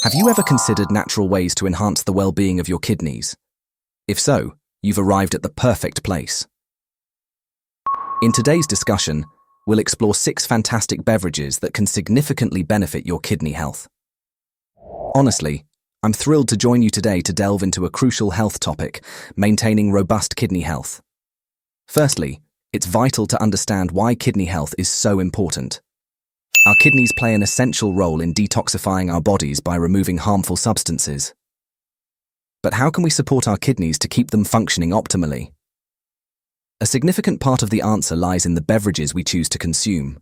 Have you ever considered natural ways to enhance the well-being of your kidneys? If so, you've arrived at the perfect place. In today's discussion, we'll explore 6 fantastic beverages that can significantly benefit your kidney health. Honestly, I'm thrilled to join you today to delve into a crucial health topic, maintaining robust kidney health. Firstly, it's vital to understand why kidney health is so important. Our kidneys play an essential role in detoxifying our bodies by removing harmful substances. But how can we support our kidneys to keep them functioning optimally? A significant part of the answer lies in the beverages we choose to consume.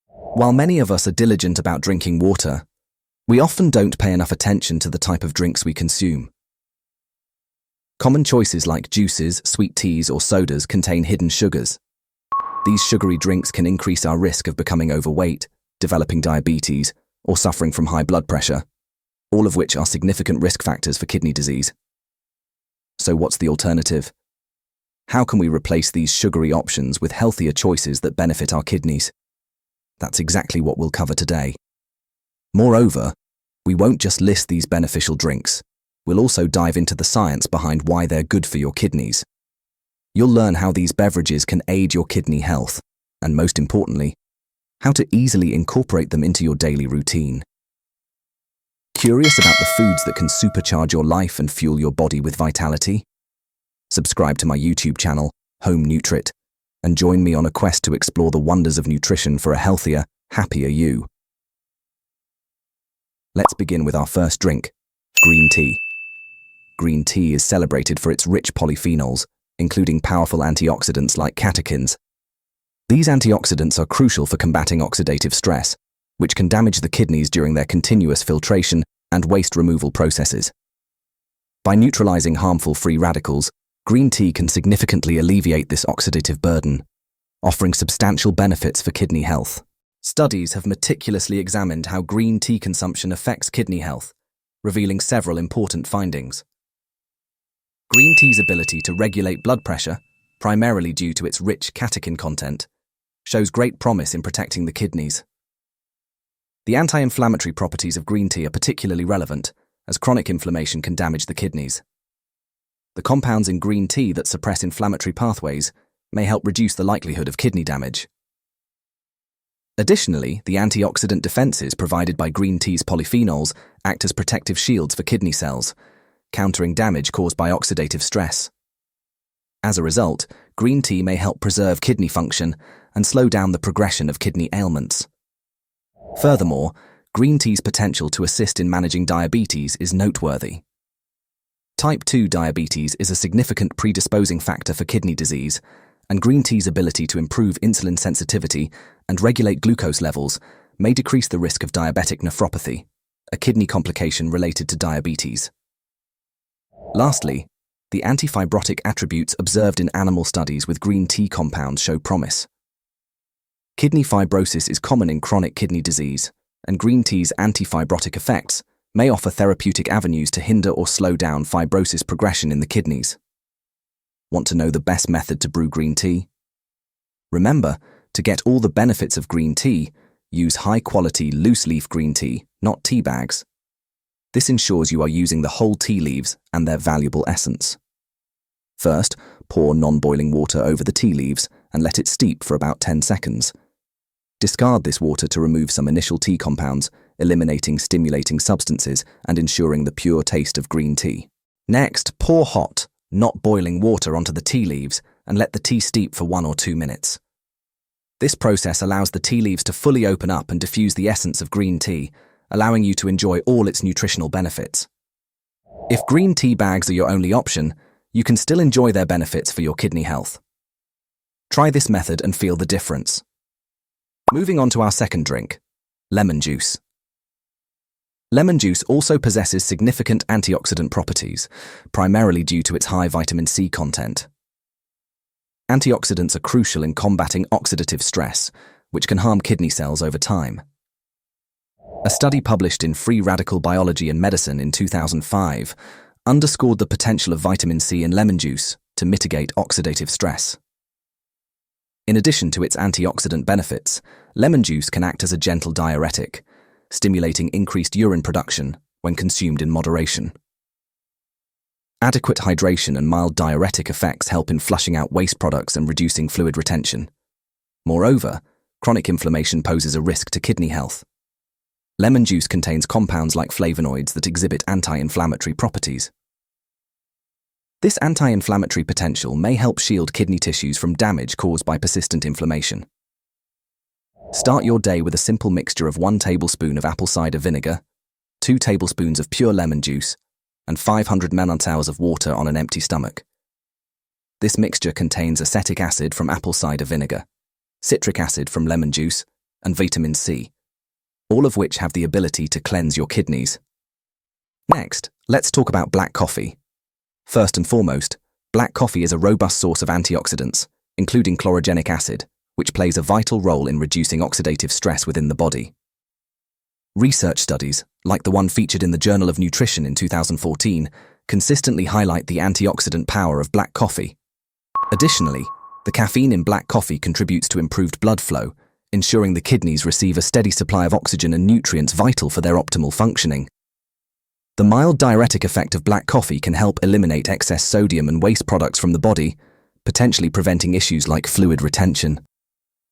While many of us are diligent about drinking water, we often don't pay enough attention to the type of drinks we consume. Common choices like juices, sweet teas, or sodas contain hidden sugars. These sugary drinks can increase our risk of becoming overweight, developing diabetes, or suffering from high blood pressure, all of which are significant risk factors for kidney disease. So what's the alternative? How can we replace these sugary options with healthier choices that benefit our kidneys? That's exactly what we'll cover today. Moreover, we won't just list these beneficial drinks. We'll also dive into the science behind why they're good for your kidneys. You'll learn how these beverages can aid your kidney health, and most importantly, how to easily incorporate them into your daily routine. Curious about the foods that can supercharge your life and fuel your body with vitality? Subscribe to my YouTube channel, Home Nutrit, and join me on a quest to explore the wonders of nutrition for a healthier, happier you. Let's begin with our first drink, green tea. Green tea is celebrated for its rich polyphenols, including powerful antioxidants like catechins. These antioxidants are crucial for combating oxidative stress, which can damage the kidneys during their continuous filtration and waste removal processes. By neutralizing harmful free radicals, green tea can significantly alleviate this oxidative burden, offering substantial benefits for kidney health. Studies have meticulously examined how green tea consumption affects kidney health, revealing several important findings. Green tea's ability to regulate blood pressure, primarily due to its rich catechin content, shows great promise in protecting the kidneys. The anti-inflammatory properties of green tea are particularly relevant, as chronic inflammation can damage the kidneys. The compounds in green tea that suppress inflammatory pathways may help reduce the likelihood of kidney damage. Additionally, the antioxidant defenses provided by green tea's polyphenols act as protective shields for kidney cells, countering damage caused by oxidative stress. As a result, green tea may help preserve kidney function and slow down the progression of kidney ailments. Furthermore, green tea's potential to assist in managing diabetes is noteworthy. Type 2 diabetes is a significant predisposing factor for kidney disease, and green tea's ability to improve insulin sensitivity and regulate glucose levels may decrease the risk of diabetic nephropathy, a kidney complication related to diabetes. Lastly, the antifibrotic attributes observed in animal studies with green tea compounds show promise. Kidney fibrosis is common in chronic kidney disease, and green tea's antifibrotic effects may offer therapeutic avenues to hinder or slow down fibrosis progression in the kidneys. Want to know the best method to brew green tea? Remember, to get all the benefits of green tea, use high-quality loose-leaf green tea, not tea bags. This ensures you are using the whole tea leaves and their valuable essence. First, pour non-boiling water over the tea leaves and let it steep for about 10 seconds. Discard this water to remove some initial tea compounds, eliminating stimulating substances and ensuring the pure taste of green tea. Next, pour hot, not boiling water onto the tea leaves and let the tea steep for 1 or 2 minutes. This process allows the tea leaves to fully open up and diffuse the essence of green tea, allowing you to enjoy all its nutritional benefits. If green tea bags are your only option, you can still enjoy their benefits for your kidney health. Try this method and feel the difference. Moving on to our second drink, lemon juice. Lemon juice also possesses significant antioxidant properties, primarily due to its high vitamin C content. Antioxidants are crucial in combating oxidative stress, which can harm kidney cells over time. A study published in Free Radical Biology and Medicine in 2005 underscored the potential of vitamin C in lemon juice to mitigate oxidative stress. In addition to its antioxidant benefits, lemon juice can act as a gentle diuretic, stimulating increased urine production when consumed in moderation. Adequate hydration and mild diuretic effects help in flushing out waste products and reducing fluid retention. Moreover, chronic inflammation poses a risk to kidney health. Lemon juice contains compounds like flavonoids that exhibit anti-inflammatory properties. This anti-inflammatory potential may help shield kidney tissues from damage caused by persistent inflammation. Start your day with a simple mixture of 1 tablespoon of apple cider vinegar, 2 tablespoons of pure lemon juice, and 500 ml of water on an empty stomach. This mixture contains acetic acid from apple cider vinegar, citric acid from lemon juice, and vitamin C, all of which have the ability to cleanse your kidneys. Next, let's talk about black coffee. First and foremost, black coffee is a robust source of antioxidants, including chlorogenic acid, which plays a vital role in reducing oxidative stress within the body. Research studies, like the one featured in the Journal of Nutrition in 2014, consistently highlight the antioxidant power of black coffee. Additionally, the caffeine in black coffee contributes to improved blood flow, ensuring the kidneys receive a steady supply of oxygen and nutrients vital for their optimal functioning. The mild diuretic effect of black coffee can help eliminate excess sodium and waste products from the body, potentially preventing issues like fluid retention.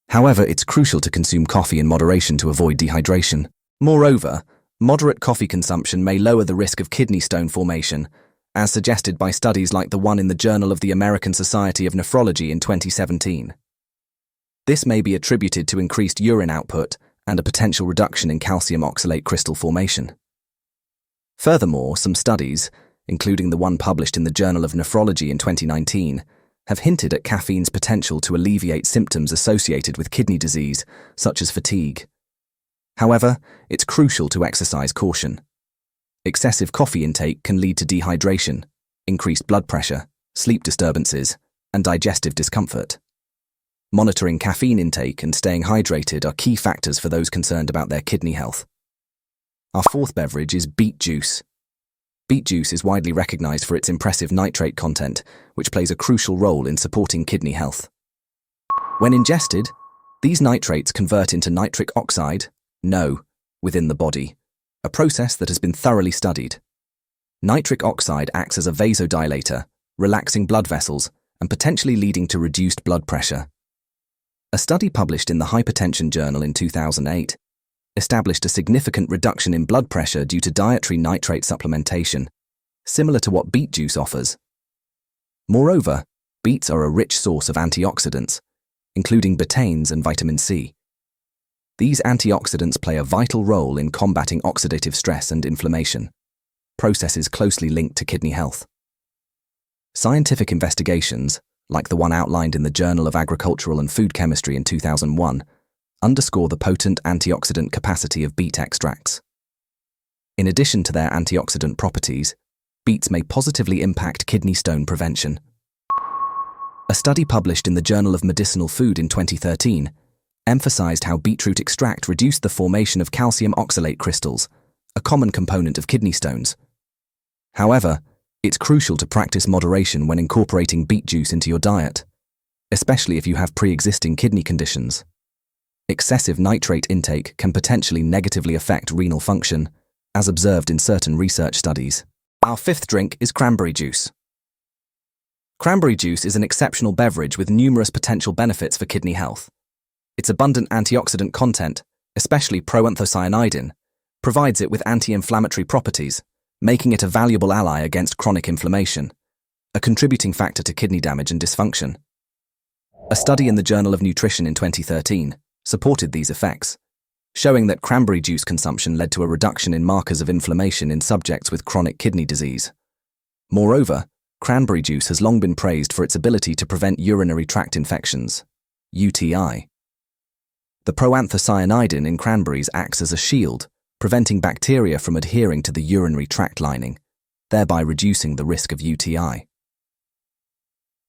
However, it's crucial to consume coffee in moderation to avoid dehydration. Moreover, moderate coffee consumption may lower the risk of kidney stone formation, as suggested by studies like the one in the Journal of the American Society of Nephrology in 2017. This may be attributed to increased urine output and a potential reduction in calcium oxalate crystal formation. Furthermore, some studies, including the one published in the Journal of Nephrology in 2019, have hinted at caffeine's potential to alleviate symptoms associated with kidney disease, such as fatigue. However, it's crucial to exercise caution. Excessive coffee intake can lead to dehydration, increased blood pressure, sleep disturbances, and digestive discomfort. Monitoring caffeine intake and staying hydrated are key factors for those concerned about their kidney health. Our fourth beverage is beet juice. Beet juice is widely recognized for its impressive nitrate content, which plays a crucial role in supporting kidney health. When ingested, these nitrates convert into nitric oxide, NO, within the body, a process that has been thoroughly studied. Nitric oxide acts as a vasodilator, relaxing blood vessels and potentially leading to reduced blood pressure. A study published in the Hypertension Journal in 2008 established a significant reduction in blood pressure due to dietary nitrate supplementation, similar to what beet juice offers. Moreover, beets are a rich source of antioxidants, including betaines and vitamin C. These antioxidants play a vital role in combating oxidative stress and inflammation, processes closely linked to kidney health. Scientific investigations, like the one outlined in the Journal of Agricultural and Food Chemistry in 2001, underscore the potent antioxidant capacity of beet extracts. In addition to their antioxidant properties, beets may positively impact kidney stone prevention. A study published in the Journal of Medicinal Food in 2013 emphasized how beetroot extract reduced the formation of calcium oxalate crystals, a common component of kidney stones. However, it's crucial to practice moderation when incorporating beet juice into your diet, especially if you have pre-existing kidney conditions. Excessive nitrate intake can potentially negatively affect renal function, as observed in certain research studies. Our fifth drink is cranberry juice. Cranberry juice is an exceptional beverage with numerous potential benefits for kidney health. Its abundant antioxidant content, especially proanthocyanidin, provides it with anti-inflammatory properties, making it a valuable ally against chronic inflammation, a contributing factor to kidney damage and dysfunction. A study in the Journal of Nutrition in 2013 supported these effects, showing that cranberry juice consumption led to a reduction in markers of inflammation in subjects with chronic kidney disease. Moreover, cranberry juice has long been praised for its ability to prevent urinary tract infections, UTI. The proanthocyanidin in cranberries acts as a shield, preventing bacteria from adhering to the urinary tract lining, thereby reducing the risk of UTI.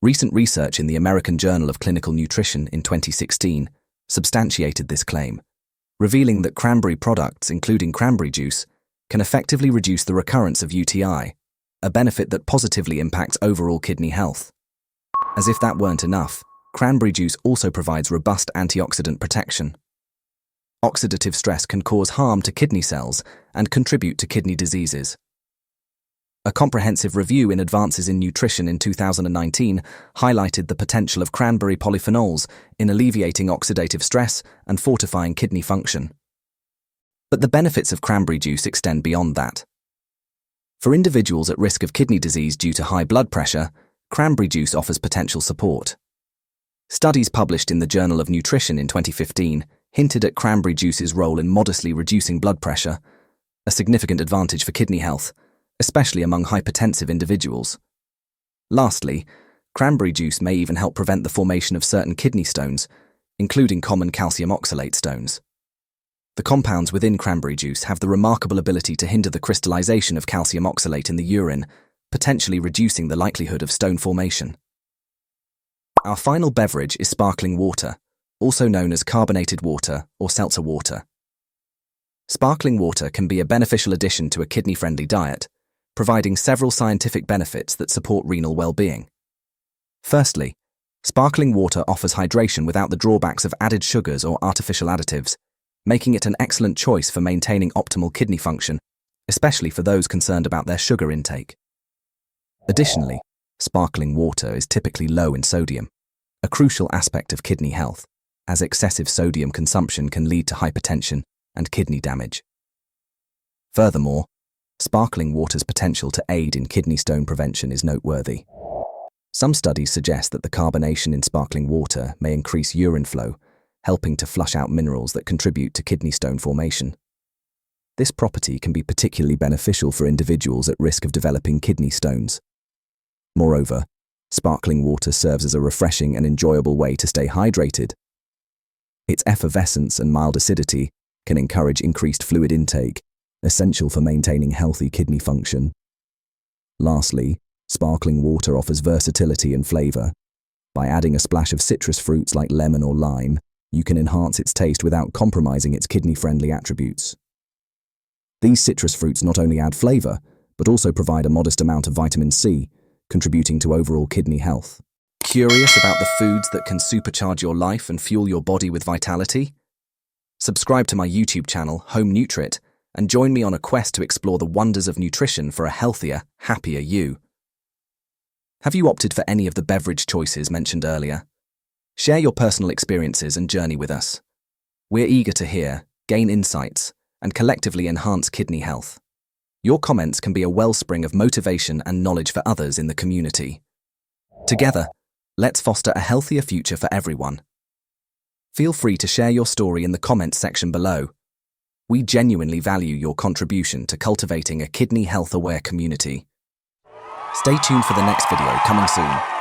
Recent research in the American Journal of Clinical Nutrition in 2016 substantiated this claim, revealing that cranberry products, including cranberry juice, can effectively reduce the recurrence of UTI, a benefit that positively impacts overall kidney health. As if that weren't enough, cranberry juice also provides robust antioxidant protection. Oxidative stress can cause harm to kidney cells and contribute to kidney diseases. A comprehensive review in Advances in Nutrition in 2019 highlighted the potential of cranberry polyphenols in alleviating oxidative stress and fortifying kidney function. But the benefits of cranberry juice extend beyond that. For individuals at risk of kidney disease due to high blood pressure, cranberry juice offers potential support. Studies published in the Journal of Nutrition in 2015 hinted at cranberry juice's role in modestly reducing blood pressure, a significant advantage for kidney health, especially among hypertensive individuals. Lastly, cranberry juice may even help prevent the formation of certain kidney stones, including common calcium oxalate stones. The compounds within cranberry juice have the remarkable ability to hinder the crystallization of calcium oxalate in the urine, potentially reducing the likelihood of stone formation. Our final beverage is sparkling water, also known as carbonated water or seltzer water. Sparkling water can be a beneficial addition to a kidney-friendly diet, providing several scientific benefits that support renal well-being. Firstly, sparkling water offers hydration without the drawbacks of added sugars or artificial additives, making it an excellent choice for maintaining optimal kidney function, especially for those concerned about their sugar intake. Additionally, sparkling water is typically low in sodium, a crucial aspect of kidney health, as excessive sodium consumption can lead to hypertension and kidney damage. Furthermore, sparkling water's potential to aid in kidney stone prevention is noteworthy. Some studies suggest that the carbonation in sparkling water may increase urine flow, helping to flush out minerals that contribute to kidney stone formation. This property can be particularly beneficial for individuals at risk of developing kidney stones. Moreover, sparkling water serves as a refreshing and enjoyable way to stay hydrated. Its effervescence and mild acidity can encourage increased fluid intake, essential for maintaining healthy kidney function. Lastly, sparkling water offers versatility and flavor. By adding a splash of citrus fruits like lemon or lime, you can enhance its taste without compromising its kidney-friendly attributes. These citrus fruits not only add flavor, but also provide a modest amount of vitamin C, contributing to overall kidney health. Curious about the foods that can supercharge your life and fuel your body with vitality? Subscribe to my YouTube channel, Home Nutrit, and join me on a quest to explore the wonders of nutrition for a healthier, happier you. Have you opted for any of the beverage choices mentioned earlier? Share your personal experiences and journey with us. We're eager to hear, gain insights, and collectively enhance kidney health. Your comments can be a wellspring of motivation and knowledge for others in the community. Together, let's foster a healthier future for everyone. Feel free to share your story in the comments section below. We genuinely value your contribution to cultivating a kidney health-aware community. Stay tuned for the next video coming soon.